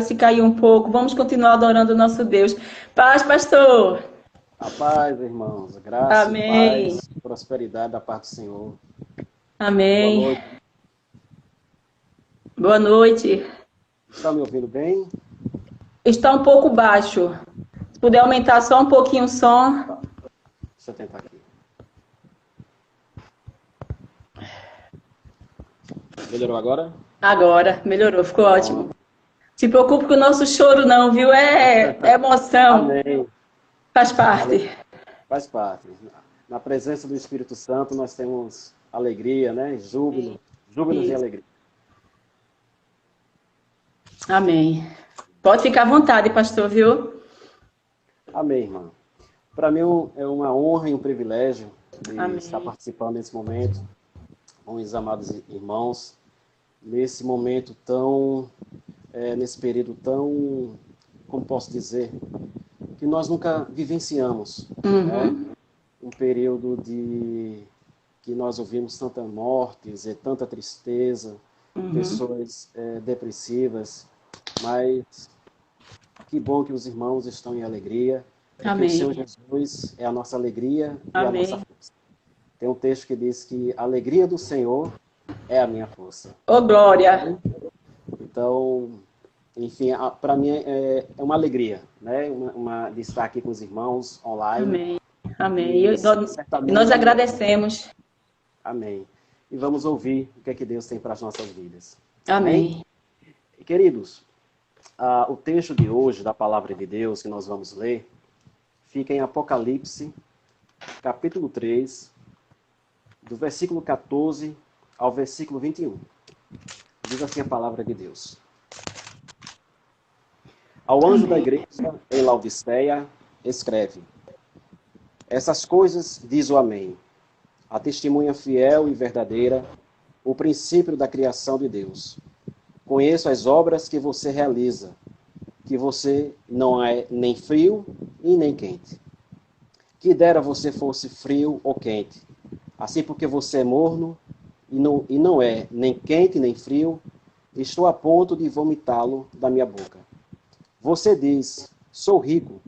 se caiu um pouco. Vamos continuar adorando o nosso Deus. Paz, pastor. A paz, irmãos, graça e Amém. paz, prosperidade da parte do Senhor. Boa Amém. noite. Boa noite. Está me ouvindo bem? Está um pouco baixo. Se puder aumentar só um pouquinho o som. Deixa eu tentar aqui. Melhorou agora? Agora, melhorou, ficou ótimo. Pronto. Se preocupe com o nosso choro não, viu? É emoção. Amém. Faz parte. Ale- Faz parte. Na presença do Espírito Santo nós temos alegria, né? Júbilos e Isso. alegria. Amém. Pode ficar à vontade, pastor, viu? Amém, irmão. Para mim é uma honra e um privilégio de estar Amém. participando nesse momento com os amados irmãos, nesse momento tão, nesse período tão, como posso dizer, que nós nunca vivenciamos, né? Uhum. Um período que nós ouvimos tantas mortes e tanta tristeza, Uhum. pessoas depressivas, mas que bom que os irmãos estão em alegria, porque o Senhor Amém. Jesus é a nossa alegria e a nossa Amém. força. Tem um texto que diz que a alegria do Senhor é a minha força. Ô, glória. Então, enfim, para mim é uma alegria, né? De estar aqui com os irmãos online Amém. Amém. e Nós certamente, agradecemos. amém. E vamos ouvir o que é que Deus tem para as nossas vidas. Amém? Amém. E, queridos, o texto de hoje da palavra de Deus que nós vamos ler fica em Apocalipse, capítulo 3, do versículo 14 ao versículo 21. Diz assim a palavra de Deus. Ao anjo da Amém. igreja em Laodiceia, escreve: Essas coisas diz o Amém, a testemunha fiel e verdadeira, o princípio da criação de Deus. Conheço as obras que você realiza, que você não é nem frio e nem quente. Que dera você fosse frio ou quente. Assim, porque você é morno e não é nem quente nem frio, estou a ponto de vomitá-lo da minha boca. Você diz: sou rico,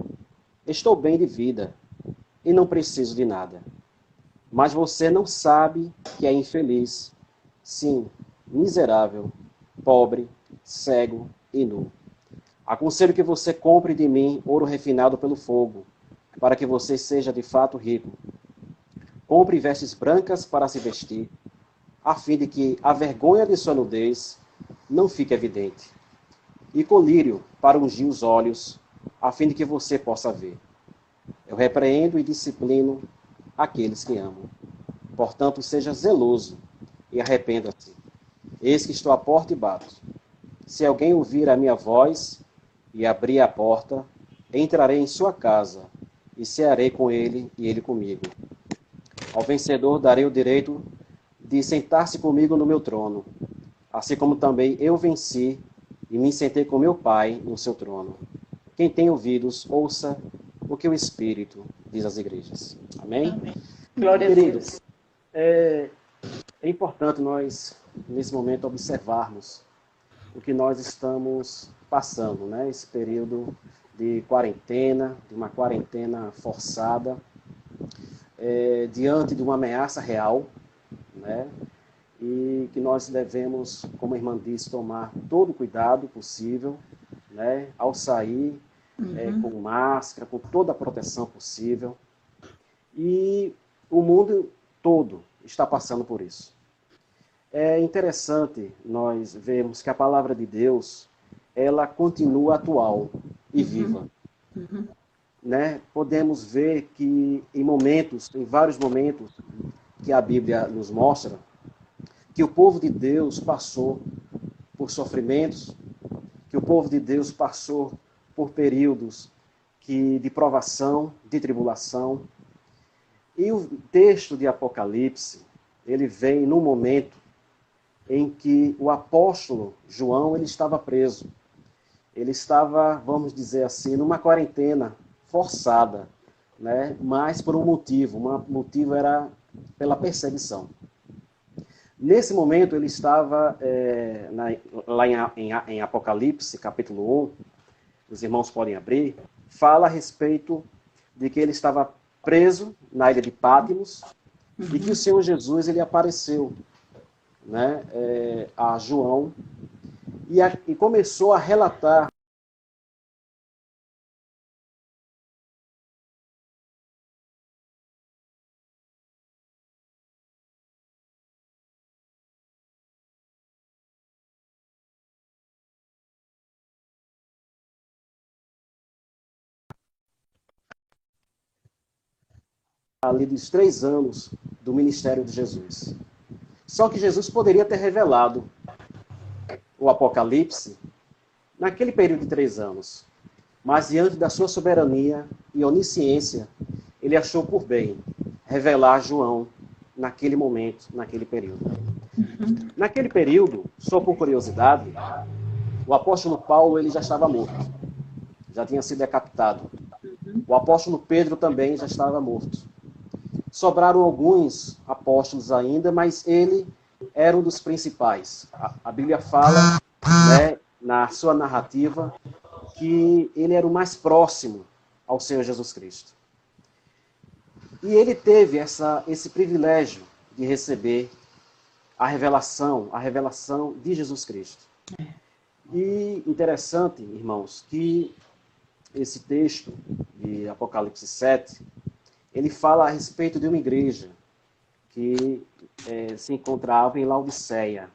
estou bem de vida e não preciso de nada. Mas você não sabe que é infeliz, sim, miserável, pobre, cego e nu. Aconselho que você compre de mim ouro refinado pelo fogo, para que você seja de fato rico. Compre vestes brancas para se vestir, a fim de que a vergonha de sua nudez não fique evidente. E colírio para ungir os olhos, a fim de que você possa ver. Eu repreendo e disciplino aqueles que amo. Portanto, seja zeloso e arrependa-se. Eis que estou à porta e bato. Se alguém ouvir a minha voz e abrir a porta, entrarei em sua casa e cearei com ele e ele comigo. Ao vencedor darei o direito de sentar-se comigo no meu trono, assim como também eu venci e me sentei com meu Pai no seu trono. Quem tem ouvidos, ouça o que o Espírito diz às igrejas. Amém? Amém. Glória a Deus. Queridos, é, é importante nós, nesse momento, observarmos o que nós estamos passando, né? Esse período de quarentena, de uma quarentena forçada, diante de uma ameaça real, né? E que nós devemos, como a irmã disse, tomar todo o cuidado possível, né? Ao sair, com Uhum. máscara, com toda a proteção possível. E o mundo todo está passando por isso. É interessante nós vermos que a palavra de Deus, ela continua atual e Uhum. viva, Uhum. né? Podemos ver que em vários momentos que a Bíblia nos mostra, que o povo de Deus passou por sofrimentos, que o povo de Deus passou por períodos de provação, de tribulação. E o texto de Apocalipse, ele vem num momento em que o apóstolo João ele estava preso. Ele estava, vamos dizer assim, numa quarentena forçada, né? Mas por um motivo. O motivo era pela perseguição. Nesse momento, ele estava lá em Apocalipse, capítulo 1, os irmãos podem abrir, fala a respeito de que ele estava preso na ilha de Patmos e que o Senhor Jesus ele apareceu, né, a João e começou a relatar ali dos 3 anos do ministério de Jesus. Só que Jesus poderia ter revelado o Apocalipse naquele período de 3 anos. Mas diante da sua soberania e onisciência, ele achou por bem revelar a João naquele momento, naquele período. Naquele período, só por curiosidade, o apóstolo Paulo ele já estava morto, já tinha sido decapitado. O apóstolo Pedro também já estava morto. Sobraram alguns apóstolos ainda, mas ele era um dos principais. A Bíblia fala, né, na sua narrativa, que ele era o mais próximo ao Senhor Jesus Cristo. E ele teve esse privilégio de receber a revelação de Jesus Cristo. E interessante, irmãos, que esse texto de Apocalipse 7, ele fala a respeito de uma igreja que se encontrava em Laodiceia.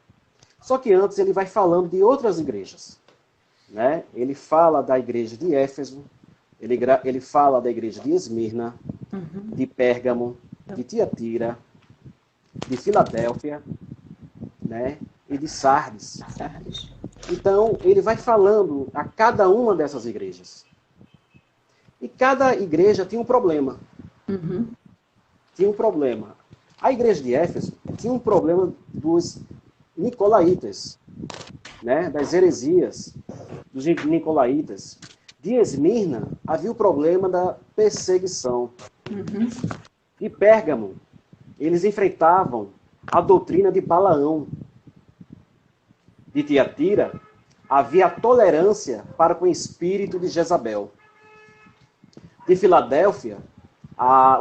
Só que antes ele vai falando de outras igrejas, né? Ele fala da igreja de Éfeso, ele fala da igreja de Esmirna, de Pérgamo, de Tiatira, de Filadélfia, né? E de Sardes. Então, ele vai falando a cada uma dessas igrejas. E cada igreja tinha um problema. Tinha um problema. A igreja de Éfeso tinha um problema dos nicolaítas, né? Das heresias dos nicolaítas. De Esmirna havia o problema da perseguição. De Pérgamo, eles enfrentavam a doutrina de Balaão. De Tiatira, havia a tolerância para com o espírito de Jezabel. De Filadélfia,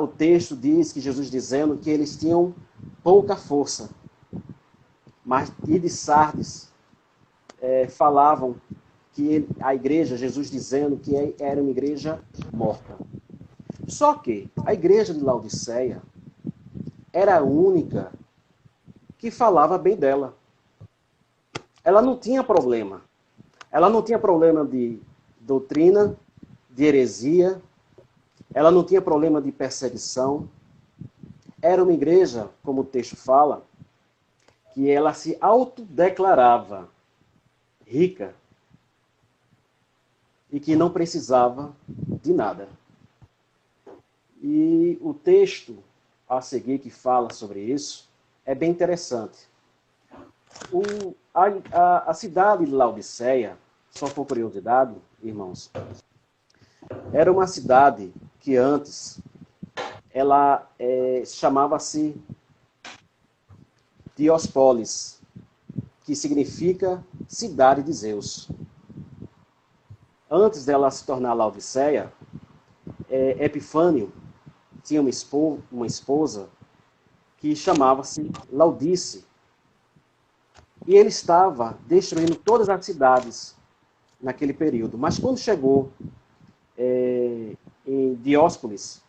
o texto diz que Jesus dizendo que eles tinham pouca força. Mas e de Sardes, falavam que a igreja, Jesus dizendo que era uma igreja morta. Só que a igreja de Laodiceia era a única que falava bem dela. Ela não tinha problema. Ela não tinha problema de doutrina, de heresia. Ela não tinha problema de perseguição. Era uma igreja, como o texto fala, que ela se autodeclarava rica e que não precisava de nada. E o texto a seguir que fala sobre isso é bem interessante. A cidade de Laodiceia, só por curiosidade, irmãos, era uma cidade que antes ela chamava-se Diospolis, que significa cidade de Zeus. Antes dela se tornar Laodiceia, Epifânio tinha uma esposa que chamava-se Laudice. E ele estava destruindo todas as cidades naquele período. Mas quando chegou em Dióspolis,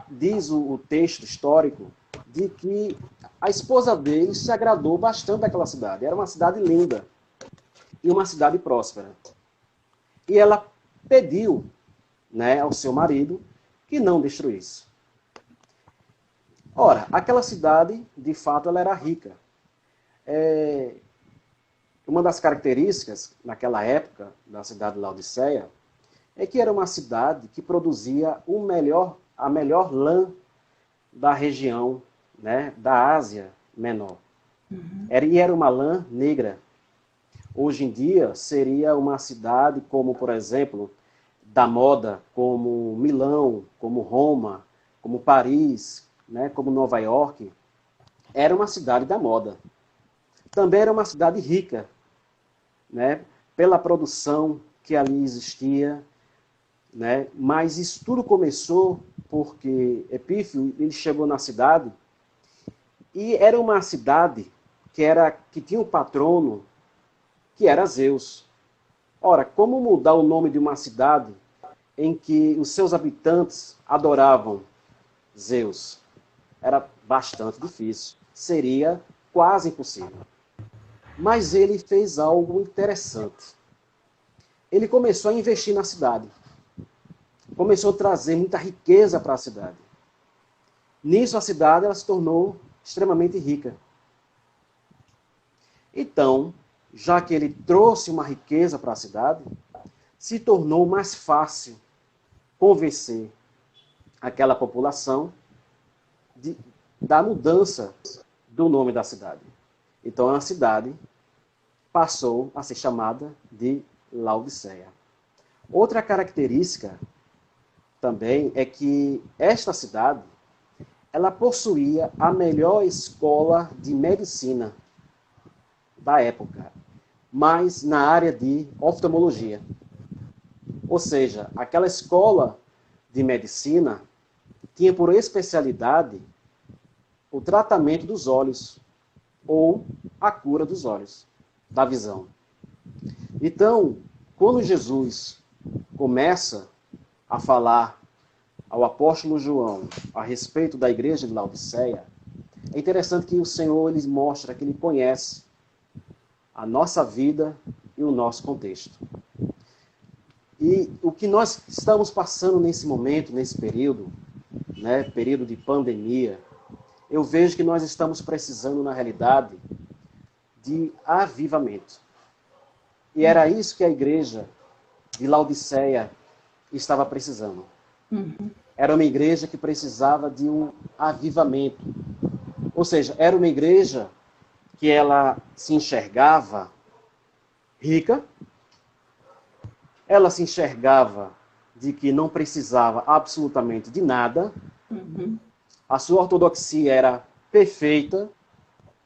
diz o texto histórico de que a esposa dele se agradou bastante daquela cidade. Era uma cidade linda e uma cidade próspera. E ela pediu, né, ao seu marido que não destruísse. Ora, aquela cidade, de fato, ela era rica. Uma das características, naquela época, da cidade de Laodiceia, é que era uma cidade que produzia a melhor lã da região, né, da Ásia Menor. E era uma lã negra. Hoje em dia, seria uma cidade como, por exemplo, da moda, como Milão, como Roma, como Paris, né, como Nova York. era uma cidade da moda. Também era uma cidade rica, né? Pela produção que ali existia, né? Mas isso tudo começou porque Epífio ele chegou na cidade e era uma cidade que tinha um patrono que era Zeus. Ora, como mudar o nome de uma cidade em que os seus habitantes adoravam Zeus? Era bastante difícil. Seria quase impossível. Mas ele fez algo interessante. Ele começou a investir na cidade. Começou a trazer muita riqueza para a cidade. Nisso, a cidade ela se tornou extremamente rica. Então, já que ele trouxe uma riqueza para a cidade, se tornou mais fácil convencer aquela população da mudança do nome da cidade. Então, a cidade passou a ser chamada de Laodiceia. Outra característica também é que esta cidade ela possuía a melhor escola de medicina da época, mas na área de oftalmologia. Ou seja, aquela escola de medicina tinha por especialidade o tratamento dos olhos ou a cura dos olhos, da visão. Então, quando Jesus começa a falar ao apóstolo João a respeito da igreja de Laodiceia, é interessante que o Senhor ele mostra que ele conhece a nossa vida e o nosso contexto. E o que nós estamos passando nesse momento, nesse período, né, período de pandemia, eu vejo que nós estamos precisando, na realidade, de avivamento. E era isso que a igreja de Laodiceia estava precisando. Era uma igreja que precisava de um avivamento. Ou seja, era uma igreja que ela se enxergava rica, ela se enxergava de que não precisava absolutamente de nada, a sua ortodoxia era perfeita,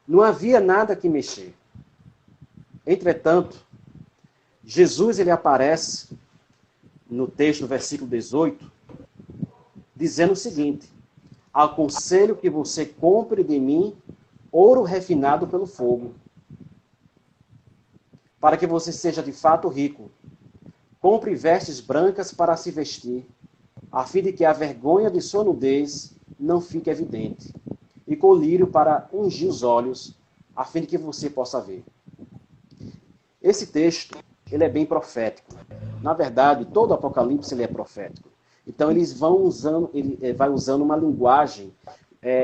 não havia nada que mexer. Entretanto, Jesus ele aparece no texto, no versículo 18, dizendo o seguinte: aconselho que você compre de mim ouro refinado pelo fogo, para que você seja de fato rico. Compre vestes brancas para se vestir, a fim de que a vergonha de sua nudez não fique evidente, e colírio para ungir os olhos, a fim de que você possa ver. Esse texto ele é bem profético. Na verdade, todo o Apocalipse ele é profético. Então, ele vai usando uma linguagem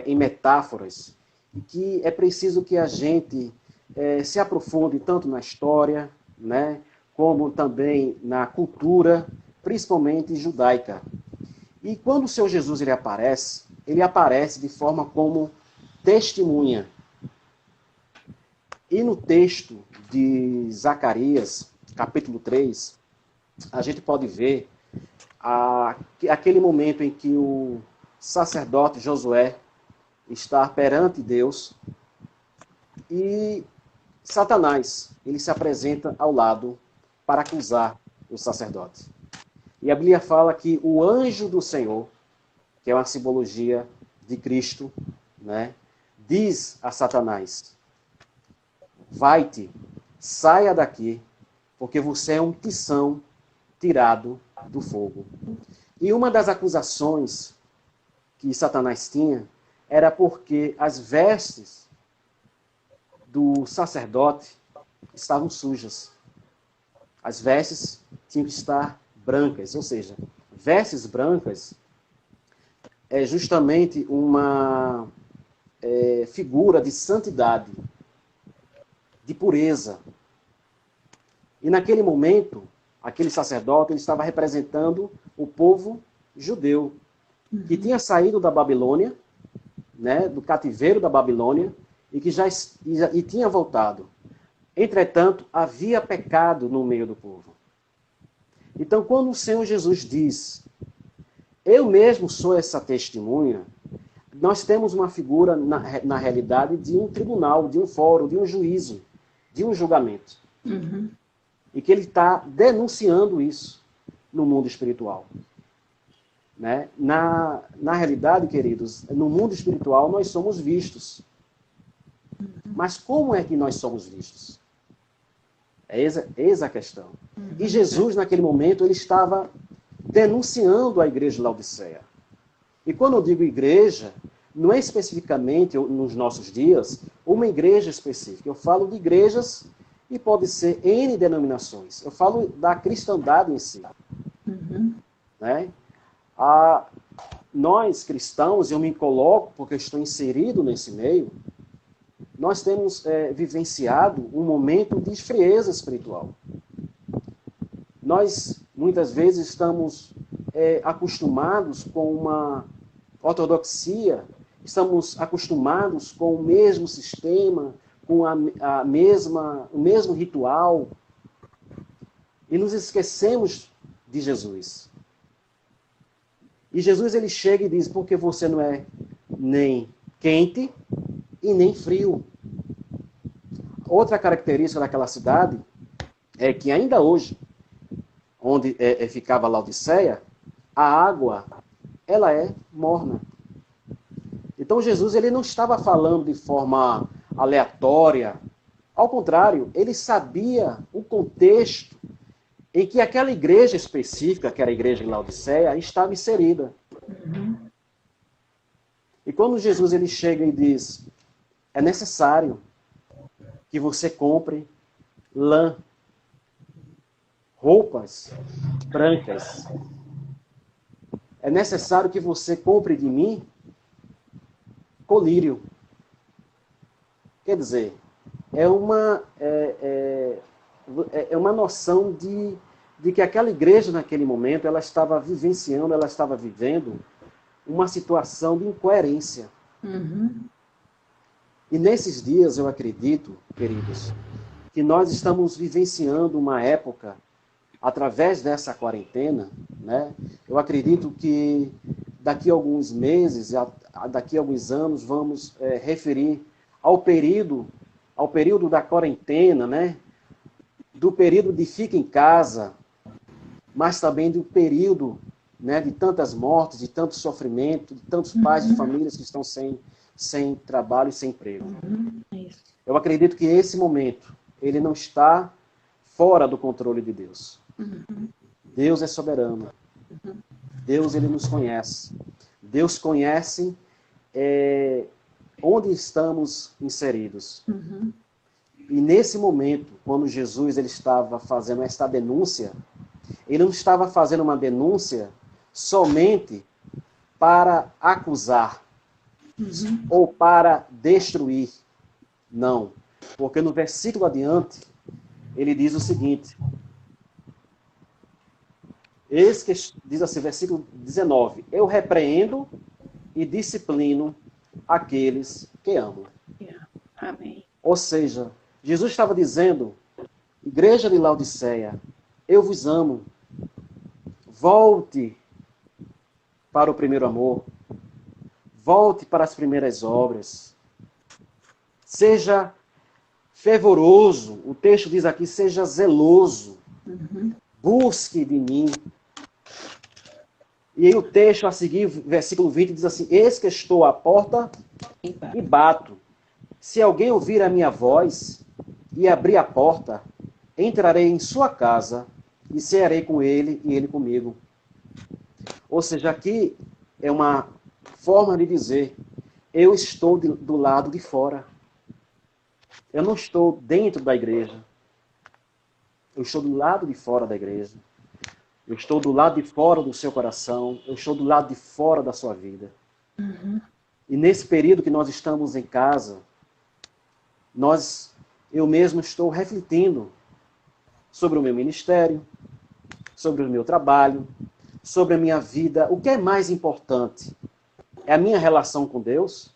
em metáforas, e que é preciso que a gente se aprofunde tanto na história, né, como também na cultura, principalmente judaica. E quando o Senhor Jesus ele aparece de forma como testemunha. E no texto de Zacarias, capítulo 3, a gente pode ver aquele momento em que o sacerdote Josué está perante Deus e Satanás ele se apresenta ao lado para acusar o sacerdote. E a Bíblia fala que o anjo do Senhor, que é uma simbologia de Cristo, né, diz a Satanás: vai-te, saia daqui, porque você é um tição tirado do fogo. E uma das acusações que Satanás tinha era porque as vestes do sacerdote estavam sujas. As vestes tinham que estar brancas, ou seja, vestes brancas é justamente uma figura de santidade, de pureza. E naquele momento, aquele sacerdote ele estava representando o povo judeu, que tinha saído da Babilônia, né, do cativeiro da Babilônia, e que já tinha voltado. Entretanto, havia pecado no meio do povo. Então, quando o Senhor Jesus diz: eu mesmo sou essa testemunha, nós temos uma figura, na realidade, de um tribunal, de um fórum, de um juízo, de um julgamento. Uhum. E que ele está denunciando isso no mundo espiritual. Né? Na realidade, queridos, no mundo espiritual nós somos vistos. Mas como é que nós somos vistos? Eis a questão. E Jesus, naquele momento, ele estava denunciando a igreja de Laodiceia. E quando eu digo igreja, não é especificamente, nos nossos dias, uma igreja específica. Eu falo de igrejas e pode ser N denominações. Eu falo da cristandade em si. Uhum. Né? Nós, cristãos, eu me coloco, porque eu estou inserido nesse meio, nós temos vivenciado um momento de frieza espiritual. Nós, muitas vezes, estamos acostumados com uma ortodoxia, estamos acostumados com o mesmo sistema, com o mesmo ritual, e nos esquecemos de Jesus. E Jesus, ele chega e diz, porque você não é nem quente e nem frio. Outra característica daquela cidade é que ainda hoje, onde ficava Laodiceia, a água, ela é morna. Então Jesus, ele não estava falando de forma aleatória. Ao contrário, ele sabia o contexto em que aquela igreja específica, que era a igreja de Laodiceia, estava inserida. Uhum. E quando Jesus, ele chega e diz, é necessário que você compre lã, roupas brancas. É necessário que você compre de mim colírio. Quer dizer, é uma noção de que aquela igreja, naquele momento, ela estava vivenciando, ela estava vivendo uma situação de incoerência. Uhum. E nesses dias, eu acredito, queridos, que nós estamos vivenciando uma época, através dessa quarentena, né? Eu acredito que daqui a alguns meses, daqui a alguns anos, vamos referir ao período da quarentena, né? Do período de fica em casa, mas também do período, né, de tantas mortes, de tanto sofrimento, de tantos pais de famílias que estão sem trabalho e sem emprego. Eu acredito que esse momento, ele não está fora do controle de Deus. Deus é soberano. Deus, ele nos conhece. Deus conhece onde estamos inseridos. E nesse momento, quando Jesus, ele estava fazendo esta denúncia, ele não estava fazendo uma denúncia somente para acusar ou para destruir. Não. Porque no versículo adiante, ele diz o seguinte. Esse que diz assim, versículo 19. Eu repreendo e disciplino aqueles que amam. Amém. Ou seja, Jesus estava dizendo, igreja de Laodiceia, eu vos amo. Volte para o primeiro amor. Volte para as primeiras obras. Seja fervoroso. O texto diz aqui, seja zeloso. Busque de mim. E aí o texto a seguir, versículo 20, diz assim, eis que estou à porta e bato. Se alguém ouvir a minha voz e abrir a porta, entrarei em sua casa e cearei com ele e ele comigo. Ou seja, aqui é uma forma de dizer, eu estou do lado de fora. Eu não estou dentro da igreja. Eu estou do lado de fora da igreja. Eu estou do lado de fora do seu coração. Eu estou do lado de fora da sua vida. E nesse período que nós estamos em casa, eu mesmo estou refletindo sobre o meu ministério, sobre o meu trabalho, sobre a minha vida. O que é mais importante? É a minha relação com Deus?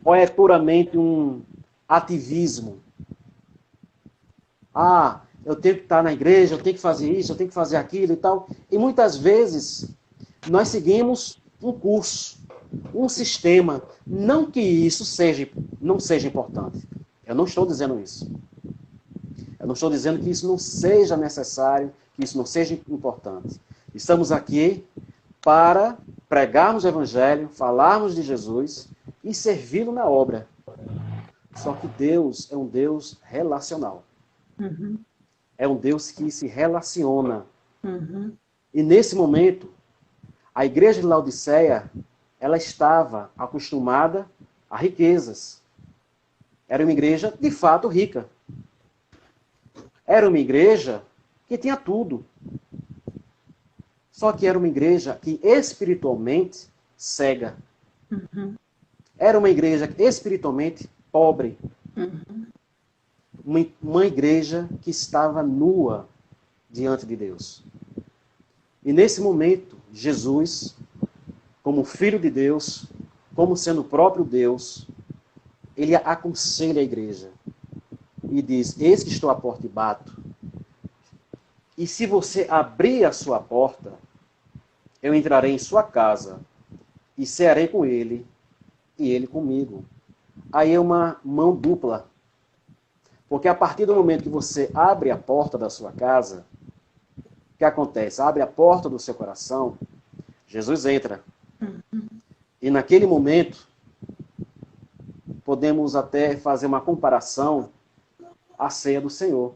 Ou é puramente um ativismo? Eu tenho que estar na igreja, eu tenho que fazer isso, eu tenho que fazer aquilo e tal. E muitas vezes nós seguimos um curso. um sistema. Não que isso não seja importante. Eu não estou dizendo isso. Eu não estou dizendo que isso não seja necessário, que isso não seja importante. Estamos aqui para pregarmos o Evangelho, falarmos de Jesus e servi-lo na obra. Só que Deus é um Deus relacional. Uhum. É um Deus que se relaciona. Uhum. E nesse momento, a igreja de Laodiceia, ela estava acostumada a riquezas. Era uma igreja, de fato, rica. Era uma igreja que tinha tudo. Só que era uma igreja que espiritualmente cega. Uhum. Era uma igreja espiritualmente pobre. Uhum. Uma igreja que estava nua diante de Deus. E nesse momento, Jesus, como Filho de Deus, como sendo o próprio Deus, ele aconselha a igreja e diz: eis que estou à porta e bato. E se você abrir a sua porta, eu entrarei em sua casa e cearei com ele e ele comigo. Aí é uma mão dupla. Porque a partir do momento que você abre a porta da sua casa, o que acontece? Abre a porta do seu coração, Jesus entra. E naquele momento, podemos até fazer uma comparação à ceia do Senhor.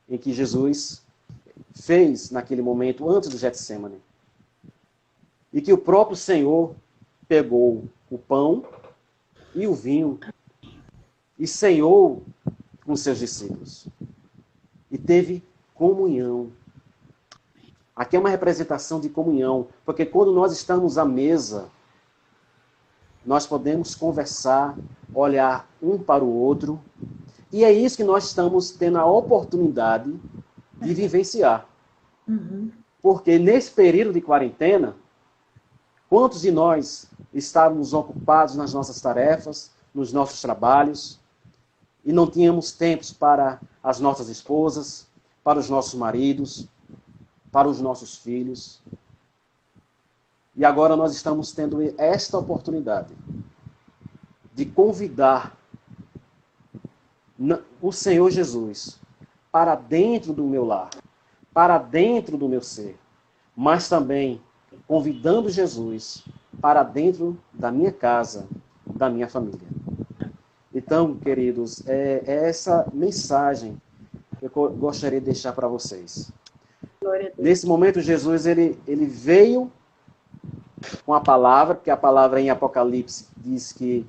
Em que Jesus fez naquele momento, antes do Getsêmani. E que o próprio Senhor pegou o pão e o vinho e ceiou com seus discípulos. E teve comunhão. Aqui é uma representação de comunhão, porque quando nós estamos à mesa, nós podemos conversar, olhar um para o outro, e é isso que nós estamos tendo a oportunidade de vivenciar. Uhum. Porque nesse período de quarentena, quantos de nós estávamos ocupados nas nossas tarefas, nos nossos trabalhos, e não tínhamos tempos para as nossas esposas, para os nossos maridos, para os nossos filhos. E agora nós estamos tendo esta oportunidade de convidar o Senhor Jesus para dentro do meu lar, para dentro do meu ser, mas também convidando Jesus para dentro da minha casa, da minha família. Então, queridos, é essa mensagem que eu gostaria de deixar para vocês. Nesse momento, Jesus ele veio com a palavra, porque a palavra em Apocalipse diz que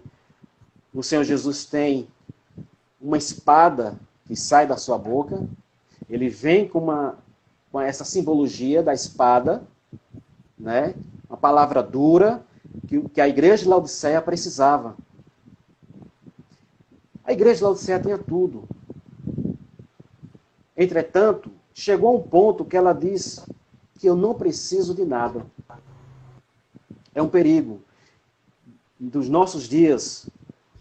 o Senhor Jesus tem uma espada que sai da sua boca. Ele vem com essa simbologia da espada, né? Uma palavra dura que a igreja de Laodiceia precisava. A igreja de Laodiceia tinha tudo. Entretanto, chegou um ponto que ela diz que eu não preciso de nada. É um perigo dos nossos dias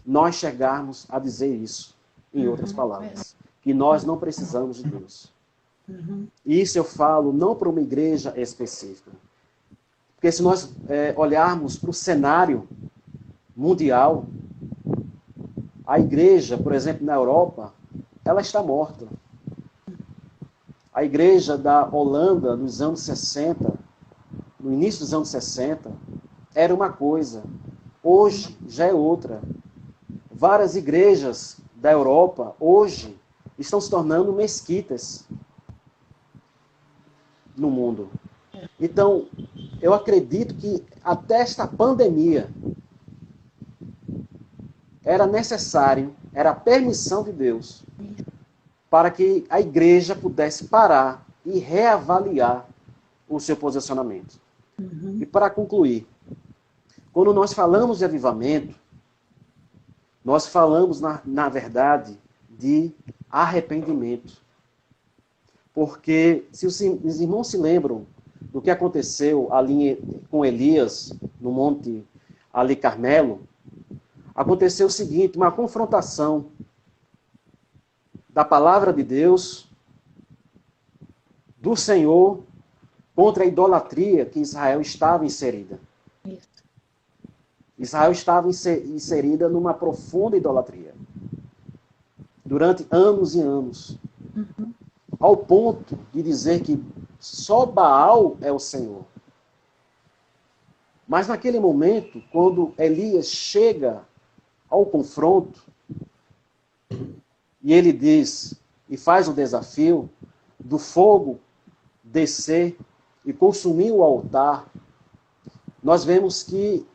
nós chegarmos a dizer isso, em outras palavras, que nós não precisamos de Deus. E isso eu falo não para uma igreja específica. Porque se nós olharmos para o cenário mundial, a igreja, por exemplo, na Europa, ela está morta. A igreja da Holanda, nos anos 60, no início dos anos 60, era uma coisa. Hoje já é outra. Várias igrejas da Europa, hoje, estão se tornando mesquitas no mundo. Então, eu acredito que até esta pandemia era necessário, era a permissão de Deus para que a igreja pudesse parar e reavaliar o seu posicionamento. E para concluir, quando nós falamos de avivamento, nós falamos, na verdade, de arrependimento. Porque, se os irmãos se lembram do que aconteceu ali com Elias, no Monte ali Carmelo, aconteceu o seguinte, uma confrontação da palavra de Deus, do Senhor, contra a idolatria que Israel estava inserida. Israel estava inserida numa profunda idolatria. Durante anos e anos. Ao ponto de dizer que só Baal é o Senhor. Mas naquele momento, quando Elias chega ao confronto, e ele diz, e faz o desafio, do fogo descer e consumir o altar, nós vemos que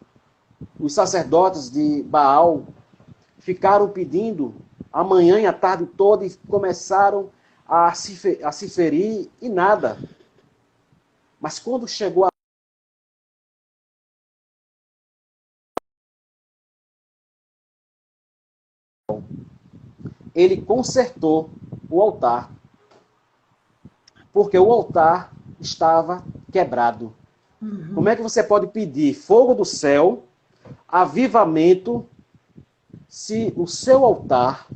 os sacerdotes de Baal ficaram pedindo a manhã e a tarde toda e começaram a se ferir e nada. Mas quando chegou ele consertou o altar, porque o altar estava quebrado. Como é que você pode pedir fogo do céu, avivamento, se o seu altar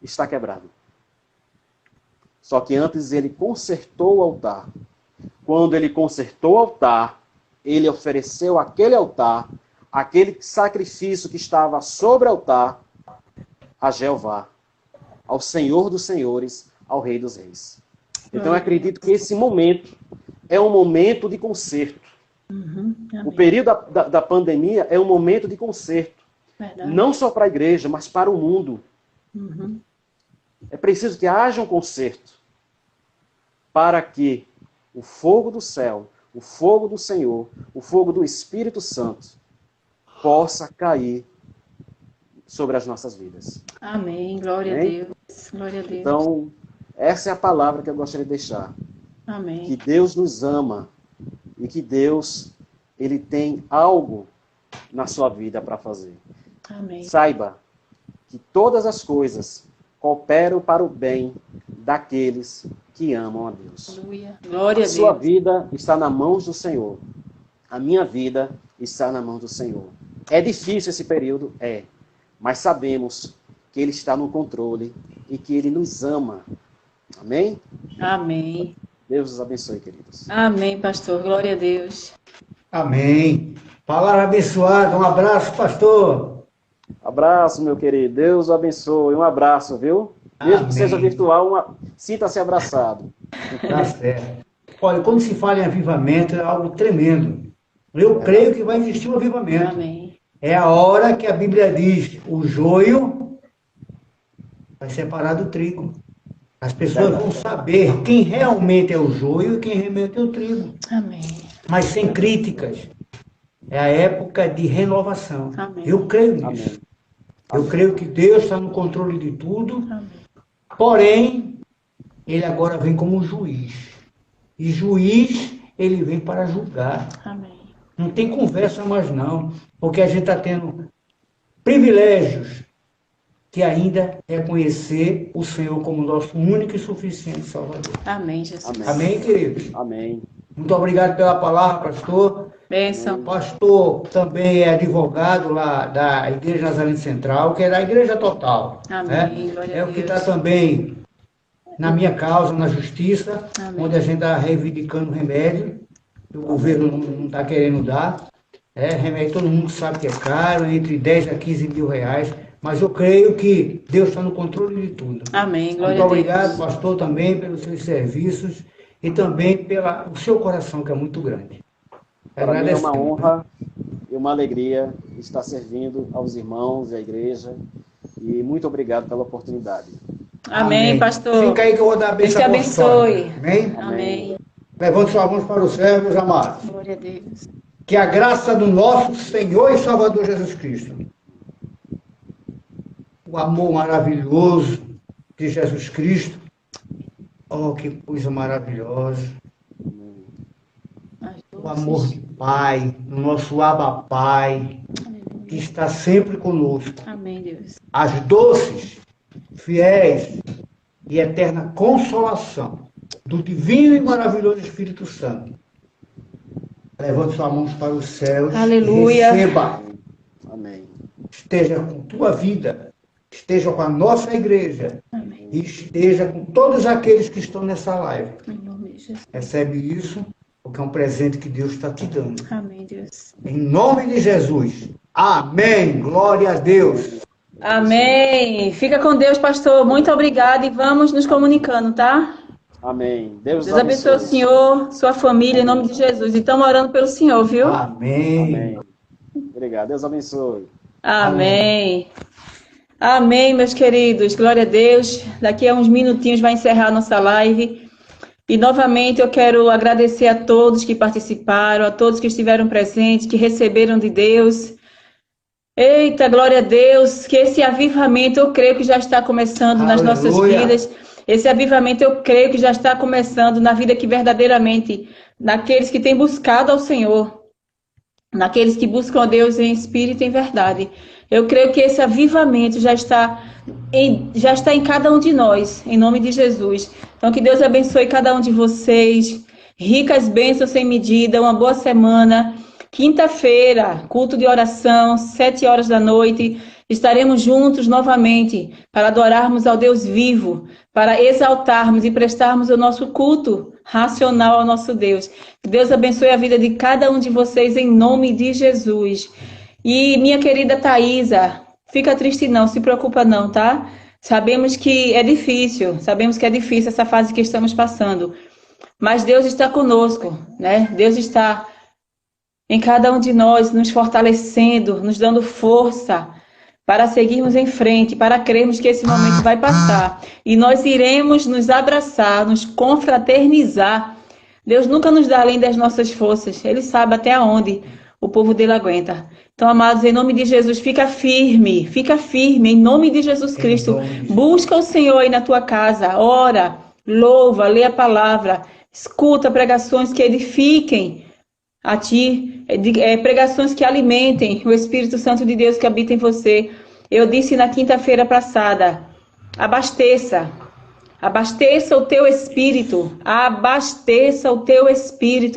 está quebrado? Só que antes ele consertou o altar. Quando ele consertou o altar, ele ofereceu aquele altar, aquele sacrifício que estava sobre o altar, a Jeová, ao Senhor dos Senhores, ao Rei dos Reis. Então eu acredito que esse momento é um momento de conserto. O período da pandemia é um momento de conserto. Verdade. Não só para a igreja, mas para o mundo. É preciso que haja um conserto para que o fogo do céu, o fogo do Senhor, o fogo do Espírito Santo possa cair sobre as nossas vidas. Amém. Glória Amém? a Deus. Glória a Deus. Então, essa é a palavra que eu gostaria de deixar. Amém. Que Deus nos ama e que Deus, Ele tem algo na sua vida para fazer. Amém. Saiba que todas as coisas cooperam para o bem daqueles que amam a Deus. Aleluia. Glória A a sua Deus. vida está nas mãos do Senhor. A minha vida está na mão do Senhor. É difícil esse período? É. Mas sabemos que Ele está no controle e que Ele nos ama. Amém? Amém. Deus os abençoe, queridos. Amém, pastor. Glória a Deus. Amém. Palavra abençoada. Um abraço, pastor. Abraço, meu querido. Deus o abençoe. Um abraço, viu? Mesmo Amém. que seja virtual, sinta-se abraçado. Tá certo. Olha, quando se fala em avivamento, é algo tremendo. Eu creio que vai existir um avivamento. Amém. É a hora que a Bíblia diz, o joio vai separar do trigo. As pessoas vão saber quem realmente é o joio e quem realmente é o trigo. Amém. Mas sem críticas. É a época de renovação. Amém. Eu creio nisso. Amém. Eu creio que Deus está no controle de tudo. Amém. Porém, Ele agora vem como juiz. E juiz, Ele vem para julgar. Amém. Não tem conversa mais não. Porque a gente está tendo privilégios que ainda é conhecer o Senhor como nosso único e suficiente Salvador. Amém, Jesus. Amém. Amém, queridos? Amém. Muito obrigado pela palavra, pastor. Bênção. O pastor também é advogado lá da Igreja Nazarene Central, que é da Igreja Total. Amém. Né? Glória É a o que Deus. está também na minha causa, na justiça, Amém. onde a gente está reivindicando remédio, que o governo não está querendo dar. Remédio todo mundo sabe que é caro, entre 10 a 15 mil reais, mas eu creio que Deus está no controle de tudo. Amém. Glória Muito a obrigado, Deus. pastor, também pelos seus serviços e também pelo seu coração, que é muito grande. Para mim é uma Agradecemos. honra e uma alegria estar servindo aos irmãos e à igreja. E muito obrigado pela oportunidade. Amém, pastor. Fica aí que eu vou dar a Deus bênção te abençoe. apostólica. Amém? Amém. Levante suas mãos para o céu, meus amados. Glória a Deus. Que a graça do nosso Senhor e Salvador Jesus Cristo, o amor maravilhoso de Jesus Cristo, oh, que coisa maravilhosa, As o doces. amor de Pai, o nosso Abba Pai, que está sempre conosco, Amém, Deus. as doces, fiéis e eterna consolação do divino e maravilhoso Espírito Santo. Levante suas mãos para os céus. Aleluia. E receba. Amém. Esteja com tua vida, esteja com a nossa igreja Amém. e esteja com todos aqueles que estão nessa live. Em nome de Jesus. Recebe isso porque é um presente que Deus está te dando. Amém, Deus. Em nome de Jesus. Amém. Glória a Deus. Amém. Fica com Deus, pastor. Muito obrigada e vamos nos comunicando, tá? Amém. Deus Deus abençoe o senhor, sua família, em nome de Jesus. E estamos orando pelo senhor, viu? Amém. Amém. Obrigado. Deus abençoe. Amém. Amém, meus queridos. Glória a Deus. Daqui a uns minutinhos vai encerrar a nossa live. E novamente eu quero agradecer a todos que participaram, a todos que estiveram presentes, que receberam de Deus. Eita, glória a Deus, que esse avivamento eu creio que já está começando nas nossas vidas. Esse avivamento eu creio que já está começando na vida que verdadeiramente, naqueles que têm buscado ao Senhor, naqueles que buscam a Deus em espírito e em verdade. Eu creio que esse avivamento já está em cada um de nós, em nome de Jesus. Então que Deus abençoe cada um de vocês, ricas bênçãos sem medida, uma boa semana. Quinta-feira, culto de oração, 7 horas da noite, estaremos juntos novamente para adorarmos ao Deus vivo, para exaltarmos e prestarmos o nosso culto racional ao nosso Deus. Que Deus abençoe a vida de cada um de vocês em nome de Jesus. E minha querida Thaisa, fica triste não, se preocupa não, tá? Sabemos que é difícil essa fase que estamos passando, mas Deus está conosco, né? Deus está em cada um de nós, nos fortalecendo, nos dando força para seguirmos em frente, para crermos que esse momento vai passar. E nós iremos nos abraçar, nos confraternizar. Deus nunca nos dá além das nossas forças. Ele sabe até onde o povo dele aguenta. Então, amados, em nome de Jesus, fica firme, em nome de Jesus Cristo. Busca o Senhor aí na tua casa, ora, louva, lê a palavra, escuta pregações que edifiquem a ti, pregações que alimentem o Espírito Santo de Deus que habita em você. Eu disse na quinta-feira passada, abasteça o teu espírito,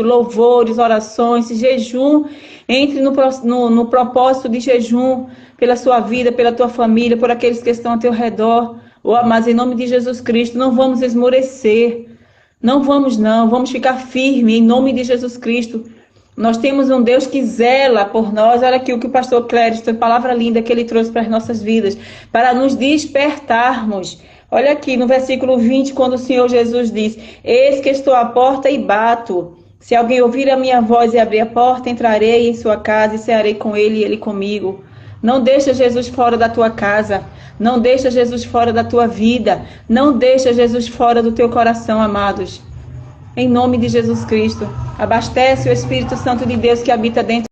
louvores, orações, jejum, entre no propósito de jejum pela sua vida, pela tua família, por aqueles que estão ao teu redor. Mas em nome de Jesus Cristo, não vamos esmorecer, vamos ficar firmes em nome de Jesus Cristo. Nós temos um Deus que zela por nós. Olha aqui o que o pastor Clériston, palavra linda que ele trouxe para as nossas vidas, para nos despertarmos. Olha aqui no versículo 20, quando o Senhor Jesus diz: eis que estou à porta e bato. Se alguém ouvir a minha voz e abrir a porta, entrarei em sua casa e cearei com ele e ele comigo. Não deixa Jesus fora da tua casa. Não deixa Jesus fora da tua vida. Não deixa Jesus fora do teu coração, amados. Em nome de Jesus Cristo, abastece o Espírito Santo de Deus que habita dentro